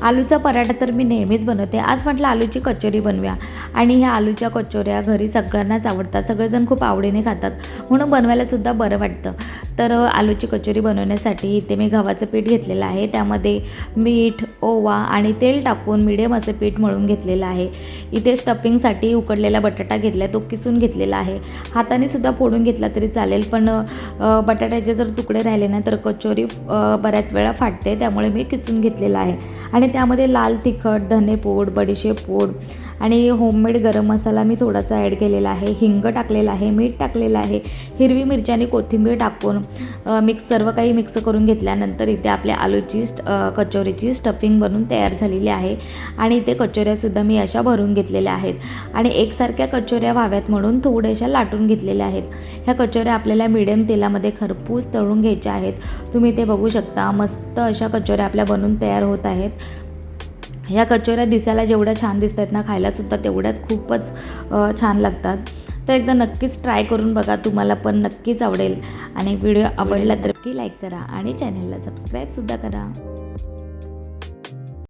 आलूचा पराठा तर मी नेहमीच बनवते. आज म्हटलं आलूची कचोरी बनवूया आणि ह्या आलूच्या कचोऱ्या घरी सगळ्यांनाच आवडतात. सगळेजण खूप आवडीने खातात म्हणून बनवायलासुद्धा बरं वाटतं. तर आलूची कचोरी बनवण्यासाठी इथे मी गव्हाचं पीठ घेतलेलं आहे. त्यामध्ये मीठ, ओवा आणि तेल टाकून मिडियम असे पीठ मळून घेतलेलं आहे. इथे स्टफिंगसाठी उकडलेला बटाटा घेतला आहे, तो किसून घेतलेला आहे. हाताने सुद्धा फोडून घेतला तरी चालेल, पण बटाट्याचे जर तुकडे राहिले ना तर कचोरी बऱ्याच वेळा फाटते, त्यामुळे मी किसून घेतलेला आहे. आणि त्यामध्ये लाल तिखट, धनेपूड, बडीशेप पूड आणि होममेड गरम मसाला मी थोडासा ॲड केलेला आहे. हिंग टाकलेला आहे, मीठ टाकलेलं आहे, हिरवी मिरची आणि कोथिंबीर टाकून सर्व काही मिक्स करून घेतल्यानंतर इथे आपल्या आलूची कचोरीची स्टफिंग बनून तयार झालेली आहे. आणि इथे कचोऱ्यासुद्धा मी अशा भरून घेतलेल्या आहेत आणि एकसारख्या कचोऱ्या व्हाव्यात म्हणून थोड्याशा लाटून घेतलेल्या आहेत. ह्या कचोऱ्या आपल्याला मिडियम तेलामध्ये खरपूस तळून घ्यायच्या आहेत. तुम्ही ते बघू शकता, मस्त अशा कचोऱ्या आपल्या बनून तयार होत आहेत. ह्या कचोऱ्या दिसायला जेवढ्या छान दिसत आहेत ना, खायलासुद्धा तेवढ्याच खूपच छान लागतात. तर एकदा नक्कीच ट्राय करून बघा, तुम्हाला पण नक्कीच आवडेल. आणि व्हिडिओ आवडला तर नक्की लाईक करा आणि चॅनलला सबस्क्राईबसुद्धा करा.